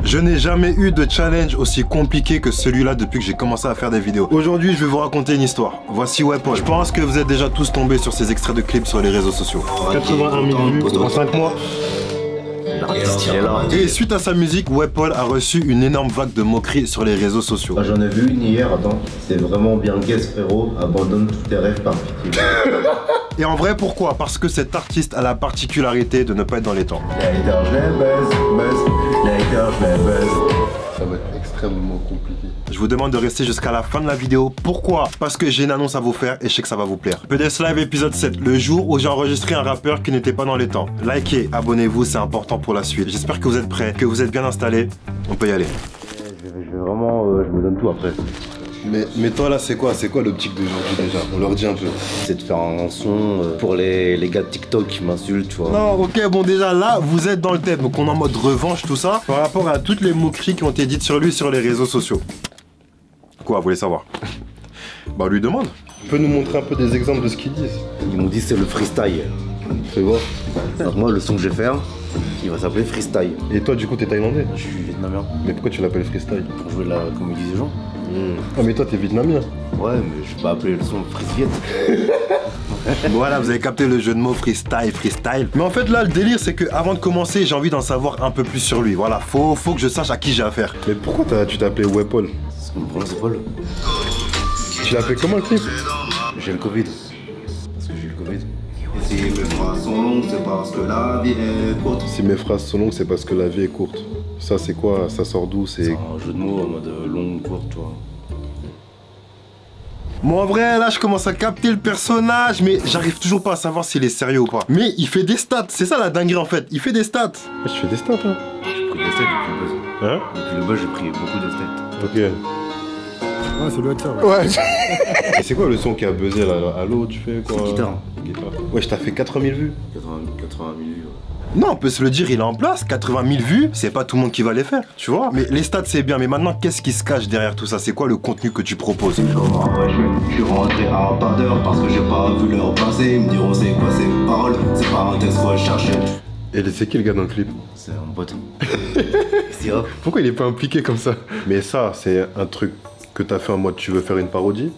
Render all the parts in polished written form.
Je n'ai jamais eu de challenge aussi compliqué que celui-là depuis que j'ai commencé à faire des vidéos. Aujourd'hui, je vais vous raconter une histoire. Voici Weapon. Je pense que vous êtes déjà tous tombés sur ces extraits de clips sur les réseaux sociaux. 81 000 vues en 5 mois. Et suite à sa musique, Weapon a reçu une énorme vague de moqueries sur les réseaux sociaux. Ah, j'en ai vu une hier, attends. C'est vraiment bien guess, frérot. Abandonne tous tes rêves par pitié. Et en vrai, pourquoi? Parce que cet artiste a la particularité de ne pas être dans les temps. Les haters, je les baise. Les haters, je les baise. Ça va être extrêmement compliqué. Je vous demande de rester jusqu'à la fin de la vidéo. Pourquoi? Parce que j'ai une annonce à vous faire et je sais que ça va vous plaire. PDS Live épisode 7, le jour où j'ai enregistré un rappeur qui n'était pas dans les temps. Likez, abonnez-vous, c'est important pour la suite. J'espère que vous êtes prêts, que vous êtes bien installés. On peut y aller. Je vais vraiment, je me donne tout après. Mais toi là, c'est quoi l'optique d'aujourd'hui déjà? On leur dit un peu. C'est de faire un son pour les gars de TikTok qui m'insultent, tu vois. Non, ok, bon déjà là, vous êtes dans le thème. Donc on est en mode revanche, tout ça, par rapport à toutes les moqueries qui ont été dites sur lui sur les réseaux sociaux. Quoi, vous voulez savoir? Bah lui demande. Tu peux nous montrer un peu des exemples de ce qu'ils disent? Ils m'ont dit c'est le freestyle. Fais voir. Donc moi, le son que je vais faire, il va s'appeler freestyle. Et toi, du coup, t'es thaïlandais? Je suis vietnamien. Mais pourquoi tu l'appelles freestyle? Pour jouer la comédie des gens. Ah, mais toi, t'es vietnamien. Ouais, mais je vais pas appeler le son freestyle. Voilà, vous avez capté le jeu de mots freestyle. Mais en fait là, le délire, c'est que avant de commencer, j'ai envie d'en savoir un peu plus sur lui. Voilà, faut que je sache à qui j'ai affaire. Mais pourquoi tu t'es appelé Weapon? C'est mon prénom, c'est Paul. Tu l'as appelé comment le clip? J'ai le Covid. Parce que j'ai eu le Covid. Si mes phrases sont longues, c'est parce que la vie est courte. Si mes phrases sont longues, c'est parce que la vie est courte. Ça, c'est quoi? Ça sort d'où? C'est un jeu de mots en mode long, courte, tu vois. Moi en vrai, là, je commence à capter le personnage, mais j'arrive toujours pas à savoir s'il est sérieux ou pas. Mais il fait des stats, c'est ça la dinguerie en fait. Il fait des stats. Je fais des stats, hein. J'ai pris des stats depuis le buzz. Hein? Depuis le buzz, j'ai pris beaucoup de stats. Ok. Ouais, ça doit être ça. Ouais. Et c'est quoi le son qui a buzzé là? Allô, tu fais quoi? C'est guitare. Ouais, je t'ai fait 80 000 vues. 80 000 vues, ouais. Non, on peut se le dire, il est en place. 80 000 vues, c'est pas tout le monde qui va les faire, tu vois. Mais les stats, c'est bien. Mais maintenant, qu'est-ce qui se cache derrière tout ça? C'est quoi le contenu que tu proposes? Je suis rentré à pas d'heure parce que j'ai pas vu leur passé. Ils me diront c'est quoi ces paroles? C'est pas un texte recherché. Et c'est qui le gars dans le clip? C'est un pote. C'est grave. Pourquoi il est pas impliqué comme ça? Mais ça, c'est un truc que t'as fait en mode tu veux faire une parodie?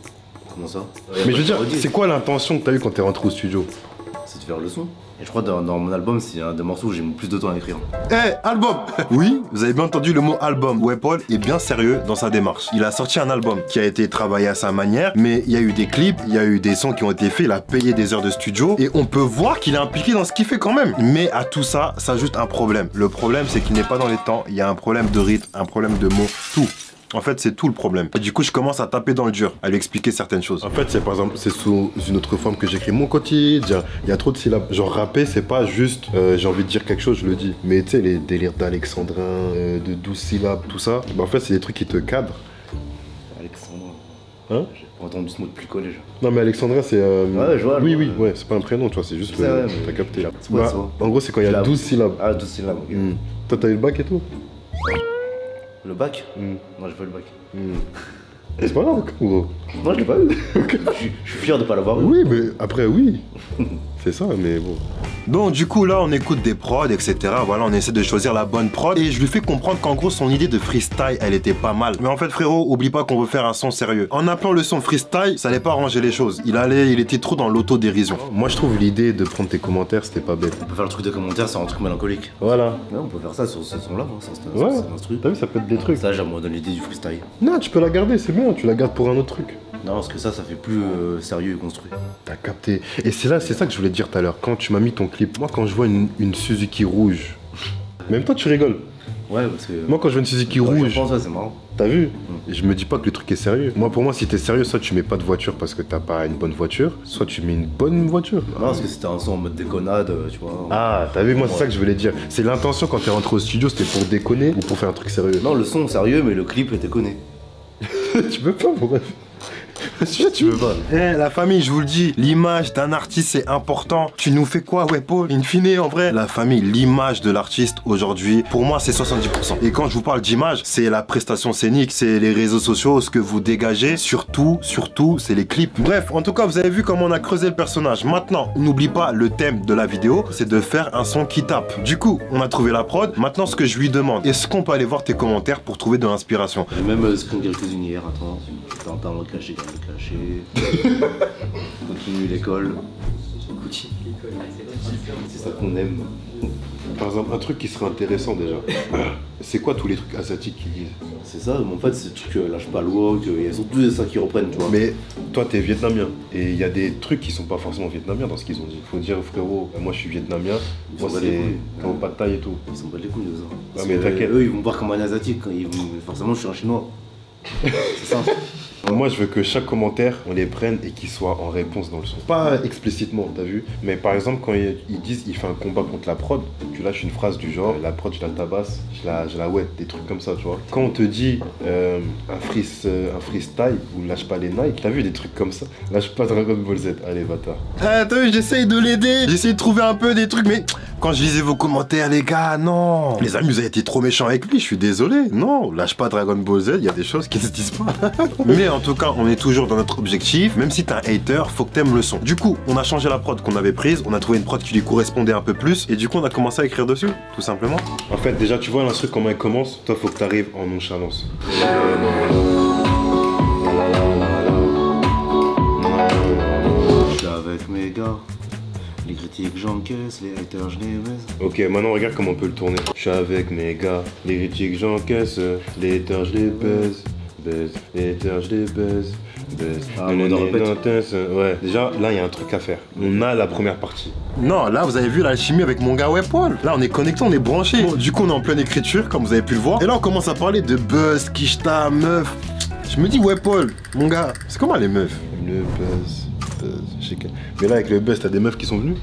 Comment ça? Mais je veux dire, c'est quoi l'intention que t'as eu quand t'es rentré au studio? C'est de faire le son. Et je crois dans mon album, c'est un des morceaux où j'ai mis plus de temps à écrire. Eh, album. Oui, vous avez bien entendu le mot album. Weapon est bien sérieux dans sa démarche. Il a sorti un album qui a été travaillé à sa manière, mais il y a eu des clips, il y a eu des sons qui ont été faits, il a payé des heures de studio, et on peut voir qu'il est impliqué dans ce qu'il fait quand même. Mais à tout ça, s'ajoute un problème. Le problème, c'est qu'il n'est pas dans les temps, il y a un problème de rythme, un problème de mots, tout. En fait, c'est tout le problème. Et du coup, je commence à taper dans le dur, à lui expliquer certaines choses. En fait, c'est par exemple, c'est sous une autre forme que j'écris mon quotidien. Il y a trop de syllabes. Genre rapper, c'est pas juste j'ai envie de dire quelque chose, je le dis. Mais tu sais, les délires d'alexandrin, de 12 syllabes, tout ça, bah en fait, c'est des trucs qui te cadrent. Alexandre. Hein? J'ai pas entendu ce mot depuis le collège. Non, mais alexandrin, c'est. Ouais, je vois. Oui, oui, ouais, c'est pas un prénom, tu vois, c'est juste. C'est vrai, t'as capté. C'est quoi, Bah, ça? en gros, c'est quand il y a 12 syllabes. Ah, 12 syllabes, ok. Toi, t'as eu le bac et tout? Le bac? Non, j'ai pas eu le bac. C'est pas grave, gros. Non, je l'ai pas eu. Je suis fier de pas l'avoir eu. Oui, mais après, oui. C'est ça, mais bon. Donc du coup là on écoute des prods etc, voilà on essaie de choisir la bonne prod et je lui fais comprendre qu'en gros son idée de freestyle elle était pas mal. Mais en fait frérot, oublie pas qu'on veut faire un son sérieux. En appelant le son freestyle, ça allait pas arranger les choses. Il était trop dans l'autodérision. Moi je trouve l'idée de prendre tes commentaires c'était pas bête. On peut faire le truc de commentaire, c'est un truc mélancolique. Voilà. Ouais, on peut faire ça sur ce son-là, hein. C'est Ouais. un truc. T'as vu, ça peut être des trucs. Ça, j'aime donner l'idée du freestyle. Non, tu peux la garder, c'est bien, tu la gardes pour un autre truc. Non, parce que ça fait plus sérieux et construit. T'as capté. Et c'est ça que je voulais te dire tout à l'heure. Quand tu m'as mis ton clip, moi quand je vois une Suzuki rouge, même toi tu rigoles. Ouais, parce que. Moi quand je vois une Suzuki Je rouge, pense, ouais, c'est marrant. t'as vu? Et je me dis pas que le truc est sérieux. Moi pour moi, si t'es sérieux, soit tu mets pas de voiture parce que t'as pas une bonne voiture, soit tu mets une bonne voiture. Non, parce que c'était un son en mode déconnade, tu vois. Ah, t'as vu, moi c'est ça que je voulais dire. C'est l'intention quand t'es rentré au studio, c'était pour déconner ou pour faire un truc sérieux? Non, le son sérieux, mais le clip est déconné. Tu peux pas, mon ref. Tu veux pas. Eh, la famille, je vous le dis, l'image d'un artiste, c'est important. Tu nous fais quoi, ouais, Paul? In fine, en vrai, la famille, l'image de l'artiste aujourd'hui, pour moi, c'est 70%. Et quand je vous parle d'image, c'est la prestation scénique, c'est les réseaux sociaux, ce que vous dégagez. Surtout, c'est les clips. Bref, en tout cas, vous avez vu comment on a creusé le personnage. Maintenant, on n'oublie pas le thème de la vidéo, c'est de faire un son qui tape. Du coup, on a trouvé la prod. Maintenant, ce que je lui demande, est-ce qu'on peut aller voir tes commentaires pour trouver de l'inspiration? J'ai même screen quelques-unes hier, attends, t'as le caché, continue l'école. C'est ça qu'on aime. Par exemple, un truc qui serait intéressant déjà. C'est quoi tous les trucs asiatiques qu'ils disent? C'est ça, mais en fait, c'est le truc lâche pas le wok, il y a surtout ça qui reprennent, tu vois. Mais toi, t'es vietnamien. Et il y a des trucs qui sont pas forcément vietnamiens dans ce qu'ils ont dit. Faut dire, frérot, moi je suis vietnamien. Moi, c'est comme pas de taille et tout. Ils s'en battent les couilles de ça. Ah, mais t'inquiète. Eux, ils vont voir comme un asiatique. Forcément, je suis un chinois. C'est ça. Moi, je veux que chaque commentaire, on les prenne et qu'il soit en réponse dans le son. Pas explicitement, t'as vu? Mais par exemple, quand ils disent il fait un combat contre la prod, tu lâches une phrase du genre, la prod, je la tabasse, je la wet, des trucs comme ça, tu vois. Quand on te dit un freestyle ou lâche pas les Nike, t'as vu des trucs comme ça? Lâche pas Dragon Ball Z, allez, bâtard. Ah, t'as vu, j'essaye de l'aider, j'essaye de trouver un peu des trucs, mais quand je lisais vos commentaires, les gars, non. Les amis, vous avez été trop méchants avec lui, je suis désolé. Non, lâche pas Dragon Ball Z, il y a des choses qui ne se disent pas. Mais en tout cas, on est toujours dans notre objectif. Même si t'es un hater, faut que t'aimes le son. Du coup, on a changé la prod qu'on avait prise, on a trouvé une prod qui lui correspondait un peu plus, et du coup, on a commencé à écrire dessus, tout simplement. En fait, déjà, tu vois l'instru comment elle commence, toi, faut que t'arrives en nonchalance. Je suis avec mes gars. Les critiques j'encaisse, les haters je les baise. Ok, maintenant regarde comment on peut le tourner. Je suis avec mes gars, les critiques j'encaisse, les haters je les baise, les haters je les baise, Ah, on répète. Ouais, déjà là il y a un truc à faire. On a la première partie. Non, là, vous avez vu l'alchimie avec mon gars Paul. Là, on est connecté, on est branché. Bon, du coup, on est en pleine écriture, comme vous avez pu le voir. Et là, on commence à parler de buzz, kishta, meuf. Je me dis, Paul, mon gars, c'est comment les meufs? Le buzz, je sais que... Mais là avec le buzz, t'as des meufs qui sont venues?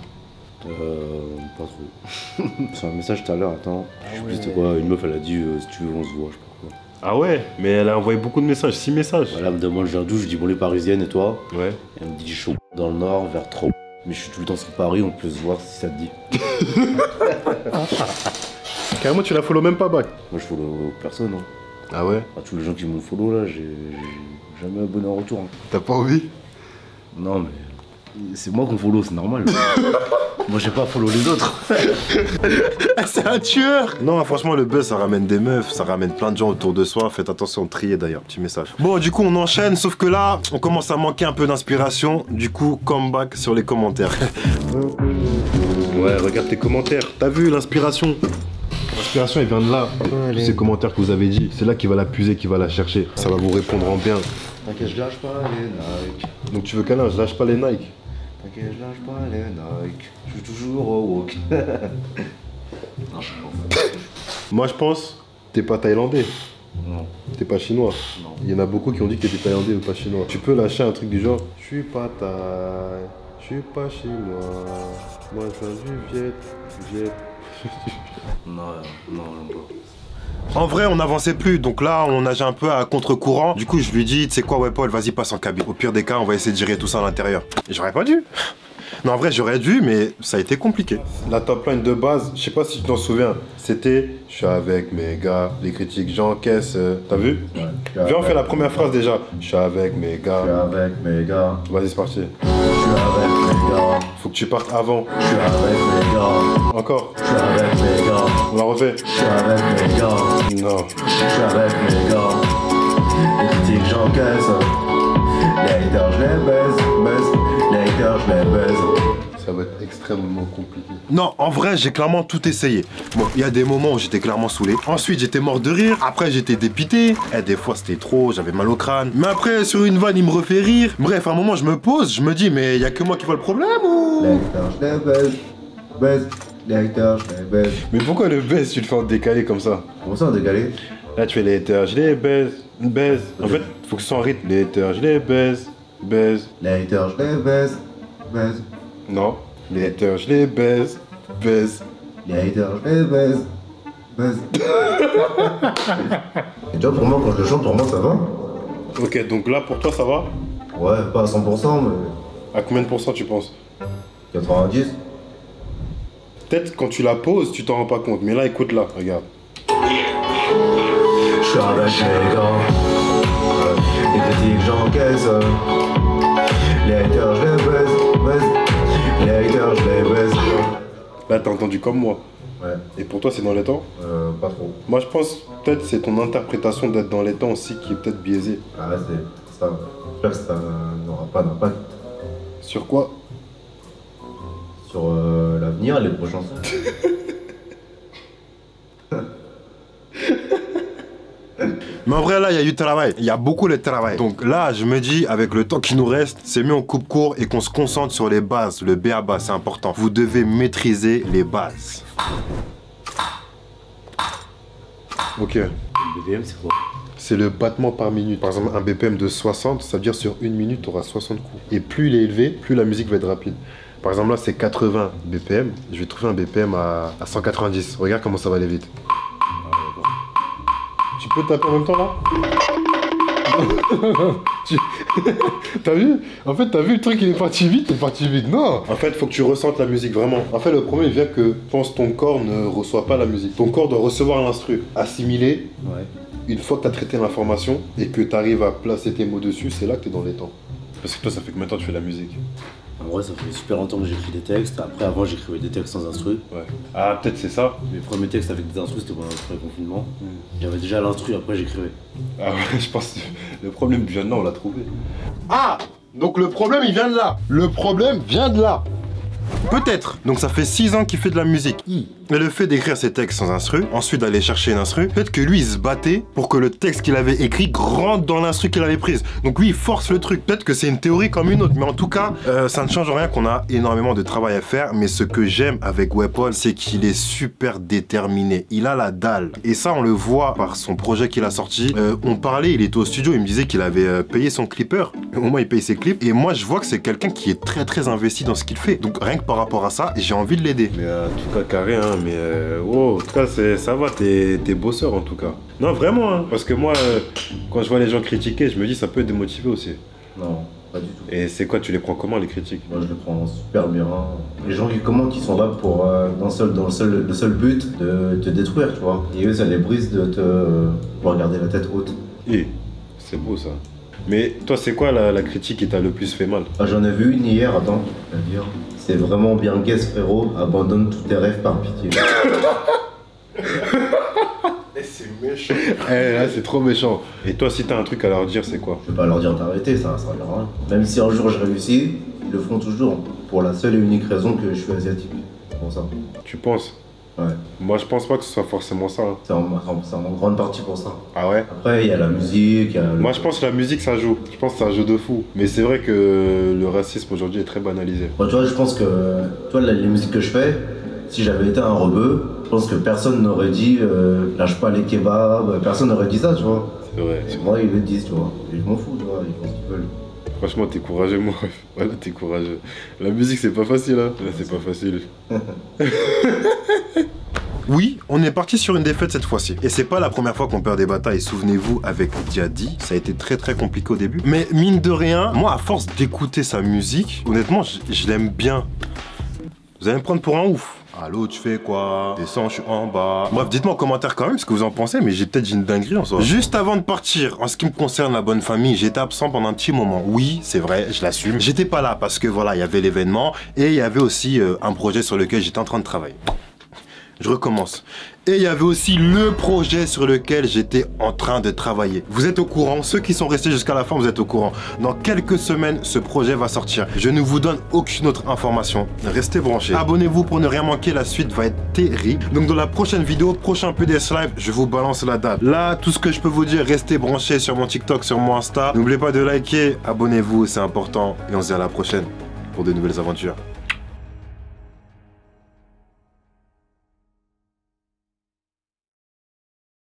Pas trop. C'est un message tout à l'heure, attends. Je sais plus c'était quoi, une meuf elle a dit si tu veux on se voit, je sais pas quoi. Ah ouais? Mais elle a envoyé beaucoup de messages, 6 messages. Voilà, elle me demande je viens d'où, je dis bon les parisiennes et toi? Ouais. Elle me dit chaud dans le nord, vers trop. Mais je suis tout le temps sur Paris, on peut se voir si ça te dit. Carrément tu la follow même pas back? Moi je follow personne, hein. Ah ouais? Ah, tous les gens qui m'ont follow là, j'ai jamais abonné en retour. Hein. T'as pas envie? Non mais c'est moi qu'on follow, c'est normal. Moi j'ai pas à follow les autres. C'est un tueur. Non, franchement, le buzz, ça ramène des meufs, ça ramène plein de gens autour de soi. Faites attention, trier d'ailleurs, petit message. Bon, du coup, on enchaîne, sauf que là, on commence à manquer un peu d'inspiration. Du coup, comeback sur les commentaires. Ouais, regarde tes commentaires. T'as vu l'inspiration? L'inspiration, elle vient de là. Tous ces commentaires que vous avez dit, c'est là qu'il va la puiser, qu'il va la chercher. Ça va vous répondre en bien. T'inquiète, je lâche pas les Nike. Donc tu veux qu'un je lâche pas les Nike? T'inquiète, je lâche pas les Nike. Je suis toujours au wok. Non, je sais pas. Moi je pense, t'es pas thaïlandais. Non. T'es pas chinois. Non. Il y en a beaucoup qui ont dit que t'étais thaïlandais ou pas chinois. Tu peux lâcher un truc du genre, je suis pas thaï, je suis pas chinois. Moi je viens du Viet. Non, j'aime pas. En vrai, on n'avançait plus, donc là, on nageait un peu à contre-courant. Du coup, je lui dis, tu sais quoi, Paul, vas-y, passe en cabine. Au pire des cas, on va essayer de gérer tout ça à l'intérieur. Et j'aurais pas dû. Non, en vrai, j'aurais dû, mais ça a été compliqué. La top line de base, je sais pas si tu t'en souviens, c'était je suis avec mes gars, les critiques j'encaisse. T'as vu? Ouais. Viens, on fait la première phrase déjà. Je suis avec mes Je suis gars. avec mes gars. Vas-y, c'est parti. Je suis avec mes gars. Faut que tu partes avant. Je suis avec mes gars. Encore. Je suis avec mes gars. On la refait. Je suis avec mes gars. Non. Je suis avec mes gars. Les critiques j'encaisse. Les haters je les baise. Les haters je les baise. Ça va être extrêmement compliqué. Non, en vrai, j'ai clairement tout essayé. Bon, il y a des moments où j'étais clairement saoulé. Ensuite, j'étais mort de rire. Après, j'étais dépité. Et des fois, c'était trop, j'avais mal au crâne. Mais après, sur une vanne, il me refait rire. Bref, à un moment, je me pose, je me dis, mais il y a que moi qui vois le problème ou... Les haters je les baise. Les haters je les baise. Mais pourquoi le baise, tu le fais en décalé comme ça? Comment ça en décalé? Là, tu fais les haters, je les baise. En fait, faut que ce soit en rythme. Les haters, je les baise. Les haters je les baise. Non. Les haters, je les baise. Les haters je les baise. Et tu vois, pour moi, quand je le chante, pour moi ça va. Ok, donc là, pour toi, ça va? Ouais, pas à 100%, mais À combien de pourcents tu penses? 90. Peut-être quand tu la poses, tu t'en rends pas compte. Mais là, écoute-la, regarde. Je suis avec les gars, les critiques j'encaisse. Les haters je les baise. Les haters je les baise. Là, t'as entendu comme moi. Ouais, Et pour toi, c'est dans les temps? pas trop. Moi, je pense peut-être c'est ton interprétation d'être dans les temps aussi qui est peut-être biaisée. Ah là c'est ça. J'espère que ça n'aura pas d'impact Sur quoi? sur l'avenir et les prochains sons. Mais en vrai, là, il y a du travail. Il y a beaucoup de travail. Donc là, je me dis, avec le temps qui nous reste, c'est mieux on coupe court et qu'on se concentre sur les bases. Le B.A.-ba, c'est important. Vous devez maîtriser les bases. Ok. BPM, c'est quoi? C'est le battement par minute. Par exemple, un BPM de 60, ça veut dire sur une minute, tu auras 60 coups. Et plus il est élevé, plus la musique va être rapide. Par exemple, là, c'est 80 BPM. Je vais trouver un BPM à 190. Regarde comment ça va aller vite. Tu peux taper en même temps, là? T'as vu? En fait, t'as vu le truc, il est parti vite, Non! En fait, faut que tu ressentes la musique, vraiment. En fait, le problème, il vient que, je pense, ton corps ne reçoit pas la musique. Ton corps doit recevoir l'instru, assimiler. Ouais. Une fois que tu as traité l'information et que tu arrives à placer tes mots dessus, c'est là que tu es dans les temps. Parce que toi, ça fait combien de temps que tu fais de la musique? En vrai, ça fait super longtemps que j'écris des textes. Après, avant, j'écrivais des textes sans instru. Ouais. Ah, peut-être c'est ça. Mes premiers textes avec des instrus, c'était pendant le premier confinement. J'avais déjà l'instru, après j'écrivais. Ah ouais, je pense que le problème vient de là, on l'a trouvé. Ah! Donc le problème, il vient de là. Le problème vient de là. Peut-être. Donc ça fait 6 ans qu'il fait de la musique. Et le fait d'écrire ses textes sans instru, ensuite d'aller chercher une instru, peut-être que lui il se battait pour que le texte qu'il avait écrit rentre dans l'instru qu'il avait prise. Donc lui il force le truc. Peut-être que c'est une théorie comme une autre, mais en tout cas, ça ne change rien qu'on a énormément de travail à faire. Mais ce que j'aime avec WebPol, c'est qu'il est super déterminé. Il a la dalle. Et ça on le voit par son projet qu'il a sorti. On parlait, il était au studio, il me disait qu'il avait payé son clipper. Au moins il paye ses clips. Et moi je vois que c'est quelqu'un qui est très investi dans ce qu'il fait. Donc rien que par rapport à ça, j'ai envie de l'aider. Mais en tout cas, carré, hein, mais wow, en tout cas, ça va, t'es bosseur en tout cas. Non, vraiment, hein, parce que moi, quand je vois les gens critiquer, je me dis ça peut démotiver aussi. Non, pas du tout. Et c'est quoi, tu les prends comment les critiques? Moi je le prends super bien. Les gens qui commentent, ils sont là pour le seul but de te détruire, tu vois. Et eux, ça les brise de te pouvoir garder la tête haute. Et c'est beau ça. Mais toi, c'est quoi la critique qui t'a le plus fait mal? Ah, j'en ai vu une hier, attends, je vais te dire. C'est vraiment bien guess, frérot. Abandonne tous tes rêves par pitié. C'est méchant. Là, c'est trop méchant. Et toi, si t'as un truc à leur dire, c'est quoi? Je vais pas leur dire d'arrêter, ça sert à rien. Même si un jour je réussis, ils le feront toujours. Pour la seule et unique raison que je suis asiatique. C'est pour ça. Tu penses? Ouais. Moi, je pense pas que ce soit forcément ça. Hein. C'est en grande partie pour ça. Ah ouais? Après, il y a la musique, il y a Moi, je pense que la musique, ça joue. Je pense que c'est un jeu de fou. Mais c'est vrai que le racisme aujourd'hui est très banalisé. Bon, tu vois, je pense que toi, les musiques que je fais, si j'avais été un rebeu, je pense que personne n'aurait dit lâche pas les kebabs, personne n'aurait dit ça, tu vois. C'est vrai. Et moi, ils le disent, tu vois. Et je m'en fous, tu vois, ils font ce qu'ils veulent. Franchement, t'es courageux, moi. Voilà, t'es courageux. La musique, c'est pas facile, hein. Là, c'est pas facile. Oui, on est parti sur une défaite cette fois-ci. Et c'est pas la première fois qu'on perd des batailles. Souvenez-vous, avec Diadi, ça a été très compliqué au début. Mais mine de rien, moi, à force d'écouter sa musique, honnêtement, je l'aime bien. Vous allez me prendre pour un ouf. Allô, tu fais quoi? Descends, je suis en bas. Bref, dites-moi en commentaire quand même ce que vous en pensez, mais j'ai peut-être dit une dinguerie en soi. Juste avant de partir, en ce qui me concerne la bonne famille, j'étais absent pendant un petit moment. Oui, c'est vrai, je l'assume. J'étais pas là parce que voilà, il y avait l'événement et il y avait aussi un projet sur lequel j'étais en train de travailler. Je recommence. Et il y avait aussi le projet sur lequel j'étais en train de travailler. Vous êtes au courant, ceux qui sont restés jusqu'à la fin, vous êtes au courant. Dans quelques semaines, ce projet va sortir. Je ne vous donne aucune autre information. Restez branchés. Abonnez-vous pour ne rien manquer, la suite va être terrible. Donc dans la prochaine vidéo, prochain PDS Live, je vous balance la date. Là, tout ce que je peux vous dire, restez branchés sur mon TikTok, sur mon Insta. N'oubliez pas de liker, abonnez-vous, c'est important. Et on se dit à la prochaine pour de nouvelles aventures.